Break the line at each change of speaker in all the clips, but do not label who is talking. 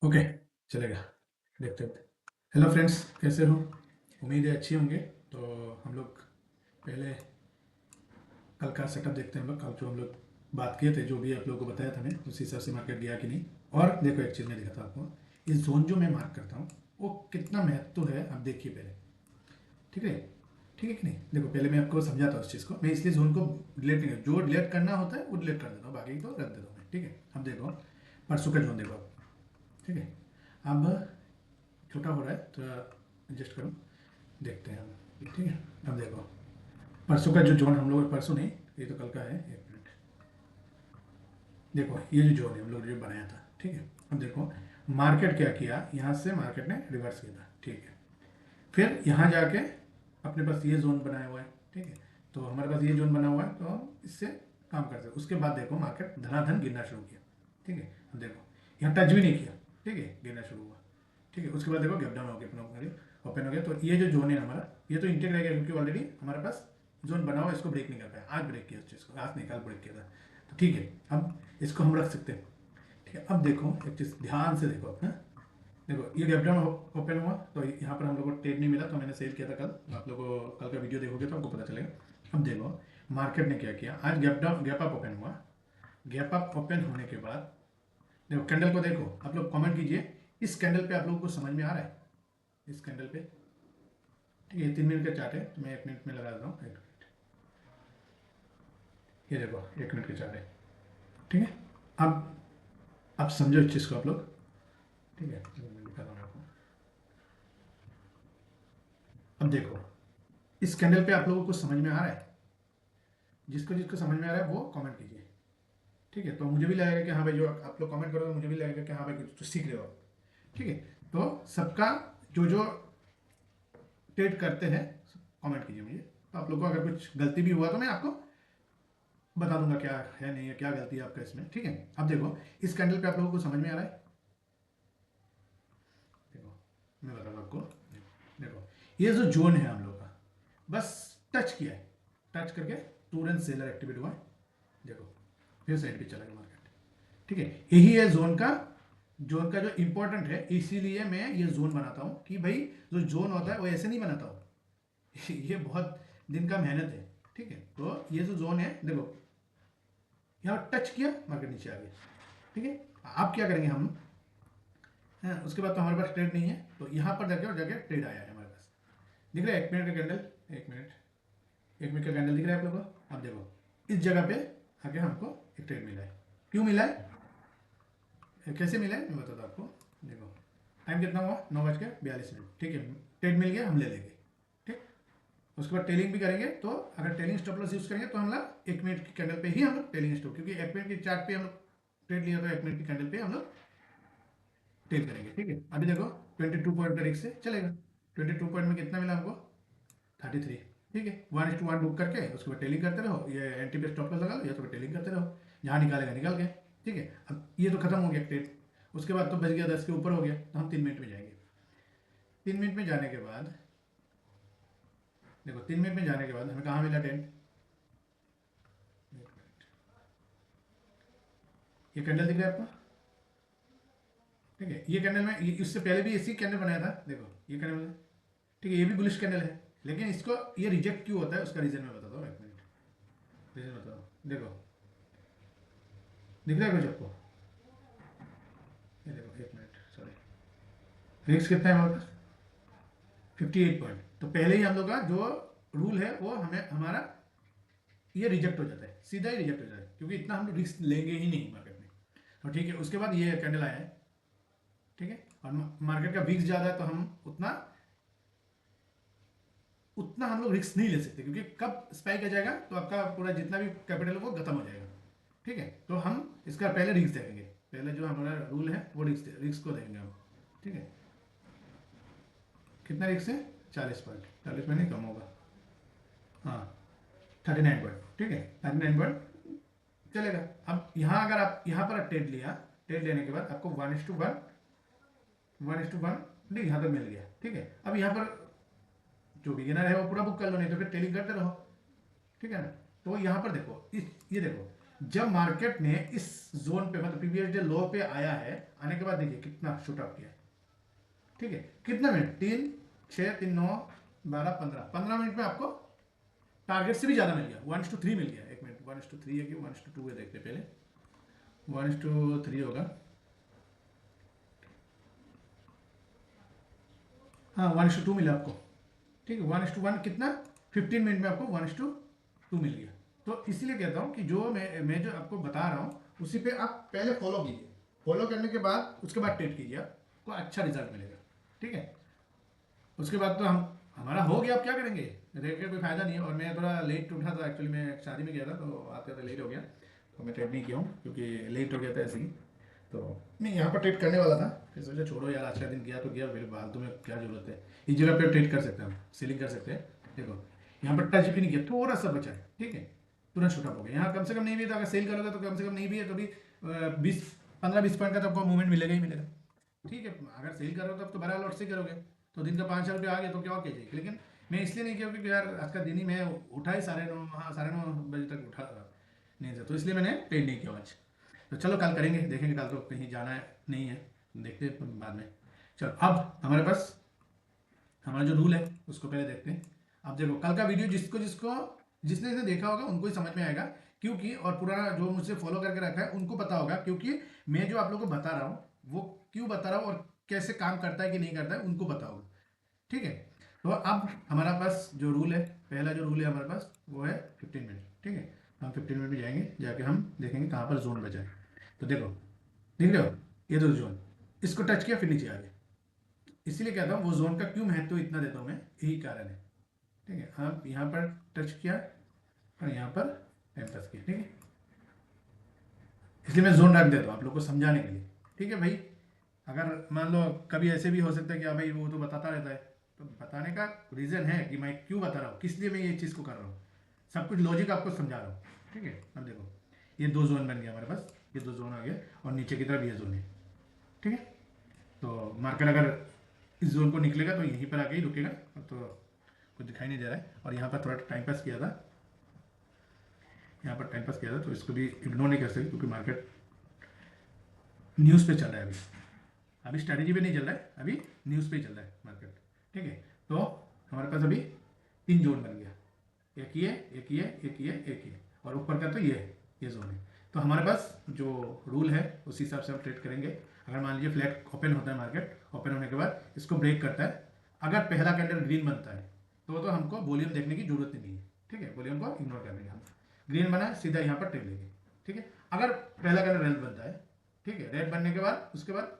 Okay, चलेगा। देखते हैं। हेलो फ्रेंड्स, कैसे हो? उम्मीद है अच्छी होंगे। तो हम लोग पहले कल का सेटअप देखते हैं। हम लोग कल जो हम लोग बात किए थे, जो भी आप लोगों को बताया था मैं, उसी हिसाब से मार्केट गया कि नहीं। और देखो, एक चीज़ मैं दिखाता हूँ आपको। इस जोन जो मैं मार्क करता हूँ वो कितना महत्व है, आप देखिए पहले। ठीक है, ठीक है कि नहीं? देखो, पहले मैं आपको समझाता हूँ इस चीज़ को। मैं इसलिए जोन को डिलीट नहीं करता, जो डिलीट करना होता है वो डिलीट कर देता हूँ, बाकी तो रख देता हूँ मैं। ठीक है, अब देखो परसों का जोन देखो आप। ठीक है, अब छोटा हो रहा है, थोड़ा एडजस्ट करो, देखते हैं हम। ठीक है, अब देखो परसों का जो जोन हम लोग, परसों नहीं, ये तो कल का है। एक मिनट, देखो ये जो जोन है हम लोग जो बनाया था। ठीक है, अब देखो मार्केट क्या किया, यहाँ से मार्केट ने रिवर्स किया था। ठीक है, फिर यहाँ जाके अपने पास ये जोन बनाया हुआ है। ठीक है, तो हमारे पास ये जोन बना हुआ है, तो हम इससे काम करते हैं। उसके बाद देखो मार्केट धनाधन गिरना शुरू किया। ठीक है, अब देखो यहाँ टच भी नहीं किया। ठीक है, गिरना शुरू हुआ। ठीक है, उसके बाद देखो गैप डाउन हो गया, ओपन हो गया। तो ये जो जोन है हमारा, ये तो इंटेक रहेगा, क्योंकि ऑलरेडी हमारे पास जोन बना हुआ है, इसको ब्रेक नहीं कर पाया। आज ब्रेक किया उस चीज़ को, आज नहीं कल ब्रेक किया था। तो ठीक है, अब इसको हम रख सकते हैं। ठीक है, अब देखो एक चीज़ ध्यान से देखो। हाँ, देखो ये गैप डाउन ओपन हुआ, तो यहाँ पर हम लोग को ट्रेड नहीं मिला, तो मैंने सेल किया था कल। आप लोगों को कल का वीडियो देखोगे तो आपको पता चलेगा। अब देखो मार्केट ने क्या किया, आज gap down, gap up open हुआ। गैप अप ओपन होने के बाद देखो कैंडल को देखो, आप लोग कमेंट कीजिए, इस कैंडल पे आप लोगों को समझ में आ रहा है? इस कैंडल पे, ठीक है, 3 मिनट का चार्ट है, तो मैं 1 मिनट में लगा देता हूँ। 1 मिनट, ये देखो 1 मिनट का चार्ट है। ठीक है, अब आप समझो इस चीज़ को आप लोग। ठीक है, मैं दिखा रहा हूँ आपको। अब देखो इस कैंडल पे आप लोगों को समझ में आ रहा है? जिसको जिसको समझ में आ रहा है वो कमेंट कीजिए। ठीक है, तो मुझे भी लगेगा कि हाँ भाई, जो आप लोग कमेंट करोगे मुझे भी लगेगा कि हाँ भाई कुछ तो सीख रहे हो आप। ठीक है, तो सबका जो जो ट्रेड करते हैं कमेंट कीजिए मुझे। तो आप लोग को अगर कुछ गलती भी हुआ तो मैं आपको बता दूंगा क्या है, नहीं है, क्या गलती है आपका इसमें। ठीक है, अब देखो इस कैंडल पे आप लोगों को समझ में आ रहा है? देखो मैं बता रहा हूँ आपको। देखो ये जो जोन है हम लोग का, बस टच किया है, टच करके तुरंत सेलर एक्टिवेट हुआ है। देखो फिर साइड पे चला गया मार्केट। ठीक है, यही है जोन का जो इंपॉर्टेंट है। इसीलिए मैं ये जोन बनाता हूँ कि भाई जो जोन होता है वो ऐसे नहीं बनाता हूँ। ये बहुत दिन का मेहनत है। ठीक है, तो ये जो जोन है देखो, यहाँ टच किया मार्केट नीचे आ गया। ठीक है, अब क्या करेंगे हम? हाँ, उसके बाद तो हमारे पास ट्रेड नहीं है, तो यहाँ पर जाके और जाके ट्रेड आया है हमारे पास। दिख रहा है 1 मिनट का कैंडल? 1 मिनट का कैंडल दिख रहा है आप लोगों को? अब देखो इस जगह पे आके हमको एक ट्रेड मिला है। क्यों मिला है, कैसे मिला है मैं बताता हूँ आपको। देखो टाइम कितना हुआ, 9:42। ठीक है, ट्रेड मिल गया, हम ले लेंगे। ठीक, उसके बाद टेलिंग भी करेंगे। तो अगर टेलिंग स्टॉप लॉस यूज करेंगे तो हम लोग 1 मिनट की कैंडल पे ही हम लोग टेलिंग स्टॉप, क्योंकि 1 मिनट की चार्ट पे हम लोग ट्रेड लिया, तो 1 मिनट की कैंडल पे हम लोग ट्रेड करेंगे। ठीक है, अभी देखो 22 पॉइंट का रिस्क से चलेगा। 22 पॉइंट में कितना मिला हमको? 33। ठीक है, 1:1 बुक करके उसके बाद टेलिंग करते रहो, ये एंटी पे स्टॉप लॉस लगा लो, या तो टेलिंग करते रहो, जहाँ निकालेगा निकाल गए। ठीक है, अब ये तो खत्म हो गया ट्रेड। उसके बाद तो बच गया 10 के ऊपर हो गया, तो हम 3 मिनट में जाएंगे। 3 मिनट में जाने के बाद देखो, 3 मिनट में जाने के बाद हमें कहाँ मिला टेंट? ये कैंडल दिख रहा है आपको? ठीक है, ये कैंडल में इससे पहले भी इसी कैंडल बनाया था। देखो ये कैंडल, ठीक है, ये भी बुलिश कैंडल है, लेकिन इसको ये रिजेक्ट क्यों होता है उसका रीजन मैं बताता हूँ। 1 मिनट, रीजन बताओ। देखो दिख रहा है कुछ आपको? ये देखो 1 मिनट, सॉरी, रिक्स कितना है हमारे पास? 58 पॉइंट। तो पहले ही हम लोग का जो रूल है वो हमें हमारा ये रिजेक्ट हो जाता है, सीधा ही रिजेक्ट हो जाता है, क्योंकि इतना हम लोग रिस्क लेंगे ही नहीं मार्केट में। तो ठीक है, उसके बाद ये कैंडल आया है। ठीक है, और मार्केट का वीक्स ज़्यादा है, तो हम उतना उतना हम लोग रिस्क नहीं ले सकते, क्योंकि कब स्पाइक आ जाएगा तो आपका पूरा जितना भी कैपिटल है वो खत्म हो जाएगा। ठीक है, तो हम इसका पहले रिस्क देखेंगे। पहले जो हमारा रूल है वो रिस्क को देखेंगे हम। ठीक है, कितना रिस्क है? 40 पॉइंट, 40 में नहीं कम होगा। हाँ, 39 पॉइंट। ठीक है, 39 पॉइंट चलेगा। अब यहाँ अगर आप यहाँ पर ट्रेड लिया, ट्रेड लेने के बाद आपको 1:1 नहीं, यहाँ पर मिल गया। ठीक है, अब यहाँ पर जो बिगिनर है वो पूरा बुक कर लो, नहीं तो फिर टेलिंग करते रहो। ठीक है ना? तो यहाँ पर देखो, ये देखो जब मार्केट ने इस जोन पे मतलब प्रीवियस डे लो पे आया है, आने के बाद देखिए कितना शूट अप किया है। ठीक है, कितना मिनट, 3, 6, 3, 9, 12, 15 मिनट में आपको टारगेट से भी ज्यादा मिल गया, 1:3 मिल गया। एक मिनट, 1:3 है कि 1:2 है, देखते पहले। 1:3 होगा, हाँ 1:2 मिला आपको। ठीक है, 1:1 कितना, 15 मिनट में आपको 1:2 मिल गया। तो इसीलिए कहता हूँ कि जो मैं जो आपको बता रहा हूँ उसी पे आप पहले फॉलो कीजिए, फॉलो करने के बाद उसके बाद ट्रेड कीजिए, आपको अच्छा रिजल्ट मिलेगा। ठीक है, उसके बाद तो हमारा हो गया, अब क्या करेंगे, रह के कोई फायदा नहीं है। और मैं थोड़ा लेट उठा था एक्चुअली, मैं एक शादी में गया था तो आते आते लेट हो गया, तो मैं ट्रेड नहीं किया हूँ क्योंकि लेट हो गया था ऐसे ही। तो नहीं, यहाँ पर ट्रेड करने वाला था, फिर सोचा छोड़ो यार, आज का दिन गया तो गया, फिर फालतू में क्या जरूरत है। इस जगह पे ट्रेड कर सकते हैं हम, सेलिंग कर सकते हैं। देखो यहाँ पर टच भी नहीं किया, थोड़ा सा बचा है। ठीक है, तुरंत शूटअप हो गया। यहाँ कम से कम नहीं भी था, अगर सेल करोगे तो कम से कम नहीं भी है तो भी 15-20 पॉइंट का तो आपको मूवमेंट मिलेगा ही मिलेगा। ठीक है, अगर सेल करो तब तो बड़ा लॉट से करोगे तो दिन का 5,000 रुपये आ गया तो क्या और क्या चाहिए। लेकिन मैं इसलिए नहीं किया क्योंकि यार आज का दिन ही मैं उठा ही 9:30, हाँ 9:30 बजे तक उठा नहीं था, तो इसलिए मैंने ट्रेड नहीं किया आज। तो चलो कल करेंगे, देखेंगे, कल तो कहीं जाना है नहीं है, देखते हैं बाद में। चलो अब हमारे पास हमारा जो रूल है उसको पहले देखते हैं। अब देखो कल का वीडियो जिसको जिसको जिसने जिसने देखा होगा उनको ही समझ में आएगा, क्योंकि और पुराना जो मुझसे फॉलो करके रखा है उनको पता होगा, क्योंकि मैं जो आप लोगों को बता रहा हूँ वो क्यों बता रहा हूँ और कैसे काम करता है कि नहीं करता है उनको पता होगा। ठीक है, तो अब हमारा पास जो रूल है, पहला जो रूल है हमारे पास वो है 15 मिनट। ठीक है, हम 15 मिनट में जाएंगे, जाके हम देखेंगे कहाँ पर जोन बचा है। तो देखो, देख रहे हो, ये तो जोन, इसको टच किया फिर नीचे आ गया। इसीलिए कहता हूँ वो जोन का क्यों महत्व इतना देता हूँ मैं, यही कारण है। ठीक है, हम यहाँ पर टच किया और यहाँ पर टाइम पास किया। ठीक है, इसलिए मैं जोन रख देता हूँ आप लोग को समझाने के लिए। ठीक है भाई, अगर मान लो कभी ऐसे भी हो सकता है कि हाँ भाई वो तो बताता रहता है, तो बताने का रीज़न है कि मैं क्यों बता रहा हूँ, किस लिए मैं ये चीज़ को कर रहा हूँ, सब कुछ लॉजिक आपको समझा रहा हूँ। ठीक है, अब देखो ये 2 जोन बन गया हमारे पास, ये 2 जोन आ गया और नीचे की तरफ ये जोन है। ठीक है, तो मार्केट अगर इस जोन को निकलेगा तो यहीं पर आके ही रुकेगा, तो कुछ दिखाई नहीं दे रहा है। और यहाँ पर थोड़ा टाइम पास किया था, यहाँ पर टाइम पास किया था, तो इसको भी इग्नोर नहीं कर सकते क्योंकि मार्केट न्यूज़ पे चल रहा है अभी। अभी स्ट्रैटेजी पे नहीं चल रहा है, अभी न्यूज़ पे ही चल रहा है मार्केट। ठीक है, तो हमारे पास अभी 3 जोन बन गया, एक ये, एक ये, एक ये, एक ये, और ऊपर का तो ये जोन है। तो हमारे पास जो रूल है उसी हिसाब से हम ट्रेड करेंगे। अगर मान लीजिए फ्लैट ओपन होता है, मार्केट ओपन होने के बाद इसको ब्रेक करता है, अगर पहला कैंडल ग्रीन बनता है तो हमको वॉल्यूम देखने की जरूरत नहीं है। ठीक है, वॉल्यूम को इग्नोर कर देंगे हम, ग्रीन बना सीधा यहाँ पर ट्रेड लेंगे। ठीक है, अगर पहला कैंडल रेड बनता है, ठीक है, रेड बनने के बाद उसके बाद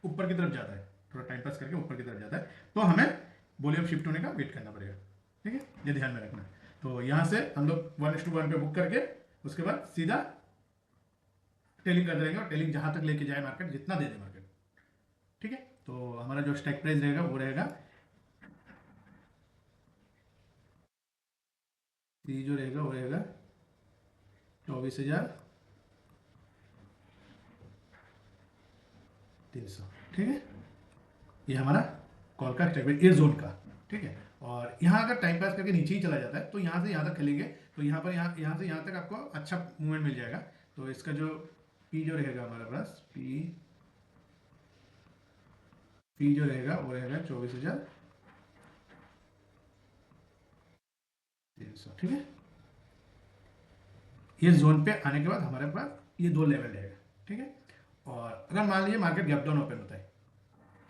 ऊपर की तरफ जाता है, थोड़ा टाइम पास करके ऊपर की तरफ जाता है, तो हमें वॉल्यूम शिफ्ट होने का वेट करना पड़ेगा। ठीक है, ये ध्यान में रखना। तो यहाँ से हम लोग 1:1 पे बुक करके उसके बाद सीधा टेलिंग कर देंगे, और टेलिंग जहाँ तक लेके जाए मार्केट, जितना दे दे मार्केट। ठीक है, तो हमारा जो स्ट्राइक प्राइस रहेगा वो रहेगा, जो रहेगा वो रहेगा 24,300। ठीक है, ये हमारा कॉल का स्ट्राइक प्राइस, ये जोन का। ठीक है, और यहाँ अगर टाइम पास करके नीचे ही चला जाता है तो यहाँ से यहाँ तक खेलेंगे, तो यहाँ पर यहाँ से यहाँ तक आपको अच्छा मूवमेंट मिल जाएगा। तो इसका जो पी जो रहेगा हमारे पास, पी जो रहेगा वो रहेगा 24,300। ठीक है, ये जोन पे आने के बाद हमारे पास ये 2 लेवल रहेगा। ठीक है, और अगर मान लीजिए मार्केट गैप डाउन ओपन होता है,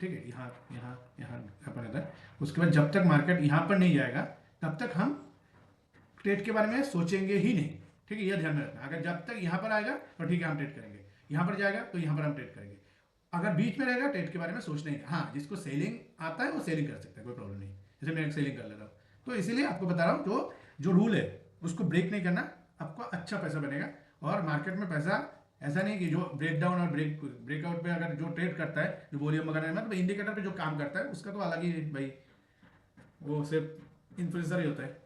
ठीक है, यहाँ यहाँ यहाँ ओपन होता है, उसके बाद जब तक मार्केट यहाँ पर नहीं जाएगा तब तक हम ट्रेड के बारे में सोचेंगे ही नहीं। ठीक है, यह ध्यान में रखना, अगर जब तक यहाँ पर आएगा तो ठीक है हम ट्रेड करेंगे, यहाँ पर जाएगा तो यहाँ पर हम ट्रेड करेंगे, अगर बीच में रहेगा ट्रेड के बारे में सोचना ही नहीं। हाँ, जिसको सेलिंग आता है वो सेलिंग कर सकता है, कोई प्रॉब्लम नहीं, जैसे मैं सेलिंग कर ले रहा हूँ। तो इसीलिए आपको बता रहा हूँ, जो जो रूल है उसको ब्रेक नहीं करना, आपको अच्छा पैसा बनेगा। और मार्केट में पैसा ऐसा नहीं कि जो ब्रेकडाउन और ब्रेकआउट पे अगर जो ट्रेड करता है, जो वॉल्यूम वगैरह मतलब इंडिकेटर पे जो काम करता है उसका तो अलग ही भाई, वो सिर्फ इन्फ्लुएंसर ही होता है।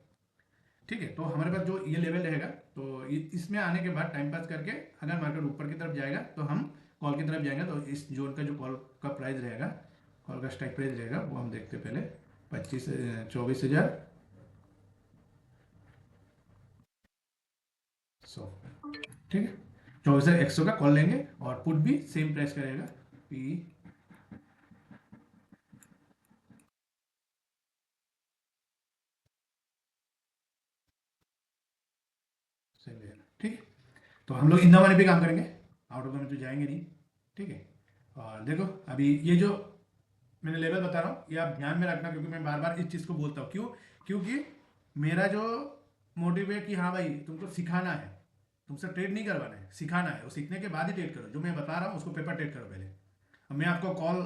ठीक है, तो हमारे पास जो ये लेवल रहेगा, तो इसमें आने के बाद टाइम पास करके अगर मार्केट ऊपर की तरफ जाएगा तो हम कॉल की तरफ जाएंगे। तो इस जोन का जो कॉल का प्राइस रहेगा, कॉल का स्ट्राइक प्राइस रहेगा, वो हम देखते पहले 24,000 100, ठीक है। 24,100 का कॉल लेंगे और पुट भी सेम प्राइस का रहेगा, पी सेम रहेगा, ठीक है। तो हम लोग इन द मनी पे काम करेंगे, आउट ऑफ द मनी तो जाएंगे नहीं, ठीक है। और देखो अभी ये जो मैंने लेवल बता रहा हूँ ये आप ध्यान में रखना, क्योंकि मैं बार बार इस चीज़ को बोलता हूँ, क्यों? क्योंकि मेरा जो मोटिव है कि हाँ भाई तुमको सिखाना है, तुमसे ट्रेड नहीं करवाना है, सिखाना है, और सीखने के बाद ही ट्रेड करो। जो मैं बता रहा हूँ उसको पेपर ट्रेड करो पहले। अब मैं आपको कॉल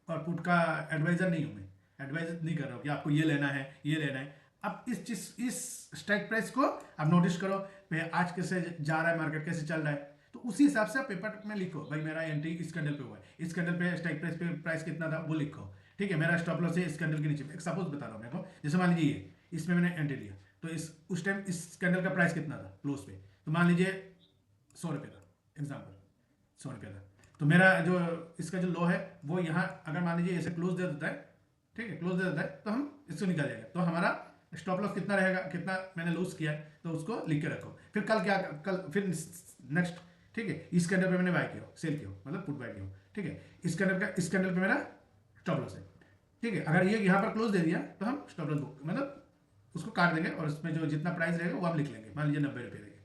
और पुट का एडवाइज़र नहीं हूँ, मैं एडवाइज नहीं कर रहा हूँ कि आपको ये लेना है ये लेना है। अब इस चीज़ इस स्ट्राइक प्राइस को आप नोटिस करो, भाई आज कैसे जा रहा है मार्केट, कैसे चल रहा है, तो उसी हिसाब से आप पेपर में लिखो, भाई मेरा एंट्री इस कैंडल पे हुआ है, इस कैंडल पे स्ट्राइक प्राइस पे प्राइस कितना था वो लिखो, ठीक है। मेरा स्टॉप लॉस है इस कैंडल के नीचे, एक सपोज बता रहा हूँ मेरे को, जैसे मान लीजिए ये इसमें मैंने एंट्री लिया, तो इस उस टाइम इस कैंडल का प्राइस कितना था क्लोज पे, तो मान लीजिए 100 रुपये का एग्जाम्पल, 100 रुपये का। तो मेरा जो इसका जो लो है वो यहाँ अगर मान लीजिए ऐसे क्लोज दे देता है, ठीक है, क्लोज दे देता है, तो हम इसको निकाल जाएगा, तो हमारा स्टॉप लॉस कितना रहेगा, कितना मैंने लूज किया है, तो उसको लिख के रखो। फिर कल क्या, कल फिर नेक्स्ट, ठीक है, इस कैंडल पे मैंने बाय किया, सेल किया, मतलब पुट बाय किया, ठीक है। इस कैंडल पे मेरा स्टॉप लॉस है, ठीक है। अगर ये यहाँ पर क्लोज दे दिया तो हम स्टॉप लॉस बुक मतलब उसको काट देंगे, और उसमें जो जितना प्राइस रहेगा वो हम लिख लेंगे, मान लीजिए 90 रुपये रहेगा,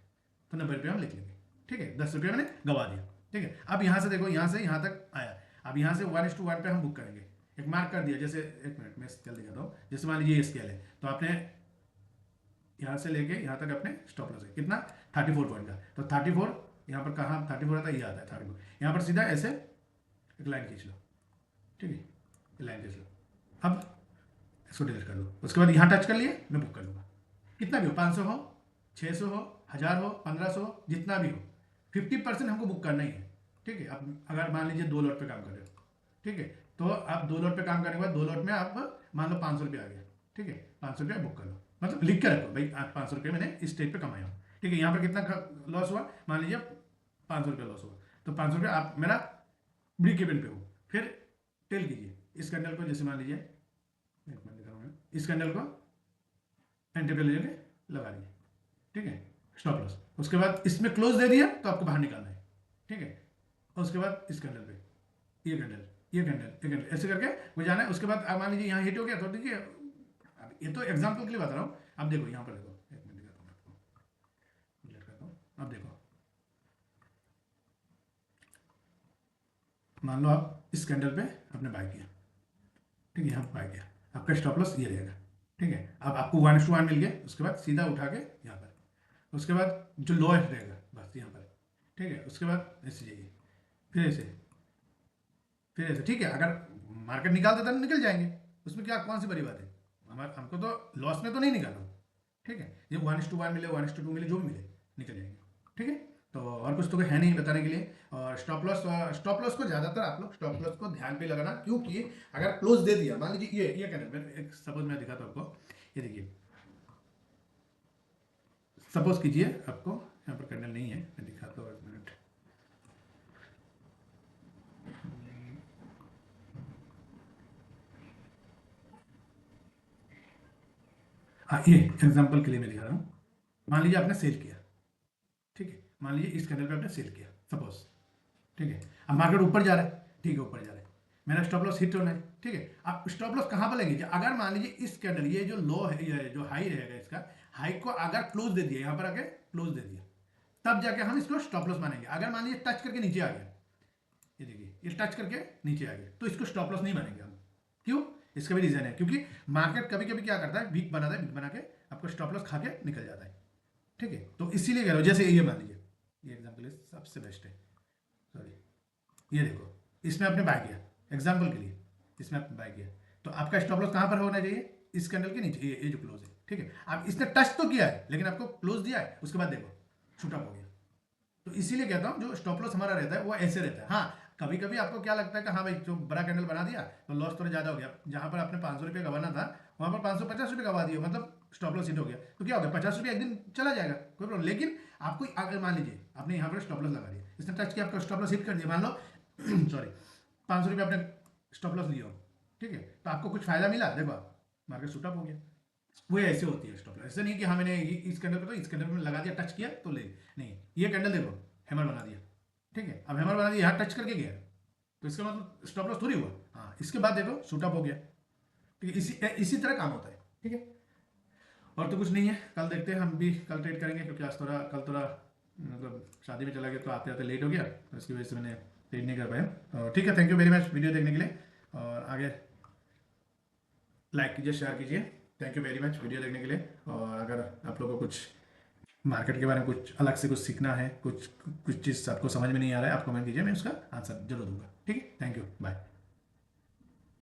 तो 90 रुपये हम लिख लेंगे, ठीक है। 10 रुपये मैंने गवा दिया, ठीक है। अब यहाँ से देखो, यहाँ से यहाँ तक आया, अब यहाँ से 1:1 पे हम बुक करेंगे, एक मार्क कर दिया, जैसे एक मिनट में जल्दी दिखाता हूँ, जैसे मान लीजिए ये स्केल है, तो आपने यहाँ से लेके यहाँ तक अपने स्टॉप लॉस है कितना, 34 पॉइंट का, तो 34 यहाँ पर कहाँ 34 आता है, ये आता है 34, यहाँ पर सीधा ऐसे एक लाइन खींच लो, ठीक है, लाइन खींच लो। अब इसको डिलीट कर दो, उसके बाद यहाँ टच कर लिए, मैं बुक कर लूँगा, कितना भी हो, 500 हो, 600 हो, 1000 हो, 1500 हो, जितना भी हो, 50% हमको बुक करना ही है, ठीक है। अब अगर मान लीजिए 2 लॉट पे काम कर रहे हो, ठीक है, तो आप 2 लॉट पे काम करने के बाद 2 लॉट में आप मान लो 500 रुपये आ गया, ठीक है, 500 रुपये बुक कर लो, मतलब लिख के रखो भाई 500 रुपये मैंने इस स्टेज पे कमाया हूँ, ठीक है। यहाँ पर कितना लॉस हुआ, मान लीजिए 500 रुपये लॉस हुआ, तो 500 रुपये आप मेरा ब्रेक इवन पे हो, फिर टेल कीजिए इस कैंडल को, जैसे मान लीजिए एक मिनट दिखा रहा हूँ, इस कैंडल को एंट्री पे ले जाके लगा दिए, ठीक है, स्टॉप लॉस। उसके बाद इसमें क्लोज दे दिया तो आपको बाहर निकालना है, ठीक है। और उसके बाद इस कैंडल पे ये कैंडल ये कैंडल ये कैंडल ऐसे करके वो जाना है। उसके बाद आप मान लीजिए यहाँ हिट हो गया, तो देखिए अब ये तो एग्जाम्पल के लिए बता रहा हूँ, अब देखो यहाँ पर देखो, एक मिनट दिखाता हूँ आपको, डिलीट करता हूँ। अब देखो, मान लो आप इस कैंडल पे आपने बाय किया, ठीक है, यहाँ बाय किया, आपका स्टॉप लॉस ये रहेगा, ठीक है। अब आपको 1:1 मिल गया, उसके बाद सीधा उठा के यहाँ पर, उसके बाद जो लोएस्ट रहेगा बस यहाँ पर, ठीक है। उसके बाद ऐसे जाइए, फिर ऐसे, फिर ऐसे, ठीक है। अगर मार्केट निकाल देता तो निकल जाएंगे, उसमें क्या कौन सी बड़ी बात है, हमारे हमको तो लॉस में तो नहीं निकालना, ठीक है। ये 1:1 मिले 1:2 मिले जो भी मिले निकल जाएंगे, ठीक है। तो और कुछ तो है नहीं बताने के लिए। और स्टॉप लॉस को ज़्यादातर आप लोग स्टॉप लॉस को ध्यान पे लगाना, क्योंकि अगर क्लोज दे दिया, मान लीजिए ये कैंडल मैं एक सपोज मैं दिखाता हूँ आपको, ये देखिए, सपोज कीजिए आपको यहाँ पर कैंडल नहीं है, मैं दिखाता हूँ एक मिनट, हाँ ये एग्जाम्पल के लिए मैं दिखा रहा हूँ। मान लीजिए आपने सेल किया, ठीक है, मान लीजिए इस कैंडल पे आपने सेल किया सपोज, ठीक है। अब मार्केट ऊपर जा रहा है, ठीक है, ऊपर जा रहा है, मेरा स्टॉप लॉस हिट होना है, ठीक है। आप स्टॉप लॉस कहाँ पर लगेगी, अगर मान लीजिए इस कैंडल ये जो लो है, ये जो हाई रहेगा इसका, हाई को अगर क्लोज दे दिया, यहाँ पर आके क्लोज दे दिया, तब जाके हम इसको स्टॉप लॉस मानेंगे। अगर मान लीजिए टच करके नीचे आ गया, ये देखिए ये टच करके नीचे आ गया, तो इसको स्टॉप लॉस नहीं मानेंगे हम, क्यों? इसका भी रीजन है, क्योंकि मार्केट कभी कभी क्या करता है, वीक बनाता है, वीक बना के आपको स्टॉप लॉस खा के निकल जाता है, ठीक है। तो इसीलिए कह रहा हूँ, जैसे ये मान लीजिए, ये एग्जाम्पल सबसे बेस्ट है, सॉरी, ये देखो, इसमें आपने बाय किया एग्जाम्पल के लिए, इसमें आपने बाय किया, तो आपका स्टॉप लॉस कहाँ पर होना चाहिए, इस कैंडल के नीचे, ये जो क्लोज है, ठीक है। आप इसने टच तो किया है लेकिन आपको क्लोज दिया है, उसके बाद देखो छूटा हो गया। तो इसीलिए कहता हूँ जो स्टॉप लॉस हमारा रहता है वो ऐसे रहता है। हाँ, कभी कभी आपको क्या लगता है कि हाँ भाई जो बड़ा कैंडल बना दिया तो लॉस थोड़ा ज़्यादा हो गया, जहाँ पर आपने 500 रुपये गवाना था वहाँ पर 550 रुपये गवा दिया, मतलब स्टॉप लॉस हिट हो गया, तो क्या हो गया, 50 रुपये एक दिन चला जाएगा, कोई प्रॉब्लम। लेकिन आपको अगर मान लीजिए आपने यहाँ पर स्टॉप लॉस लगा दिया, इसने टच किया, आपका स्टॉप लॉस हिट कर दिया, मान लो सॉरी 500 रुपये आपने स्टॉप लॉस लिया हो, ठीक है, तो आपको कुछ फायदा मिला, देखो आप मार्केट शूटअप हो गया, वो ऐसे होती है स्टॉप लॉस, ऐसे नहीं कि हाँ मैंने इस कैंडल पे तो इस कैंडल में लगा दिया, टच किया तो ले, नहीं, ये कैंडल देखो हैमर बना दिया, ठीक है, अब हैमर बना दिया, यहाँ टच करके गया तो इसका मतलब स्टॉप लॉस थोड़ी हुआ। हाँ, इसके बाद देखो शूट अप हो गया, ठीक है, इसी तरह काम होता है, ठीक है। और तो कुछ नहीं है, कल देखते हैं, हम भी कल ट्रेड करेंगे क्योंकि आज थोड़ा कल थोड़ा मतलब शादी में चला गया तो आते आते लेट हो गया, तो इसकी वजह से मैंने ट्रेड नहीं कर पाया। और ठीक है, thank you very much video देखने के लिए, और आगे लाइक कीजिए, शेयर कीजिए। Thank you very much video देखने के लिए। और अगर आप लोगों को कुछ मार्केट के बारे में कुछ अलग से कुछ सीखना है, कुछ कुछ चीज़ आपको समझ में नहीं आ रहा है, आप कमेंट कीजिए, मैं उसका आंसर जरूर दूंगा, ठीक है। Thank you, bye.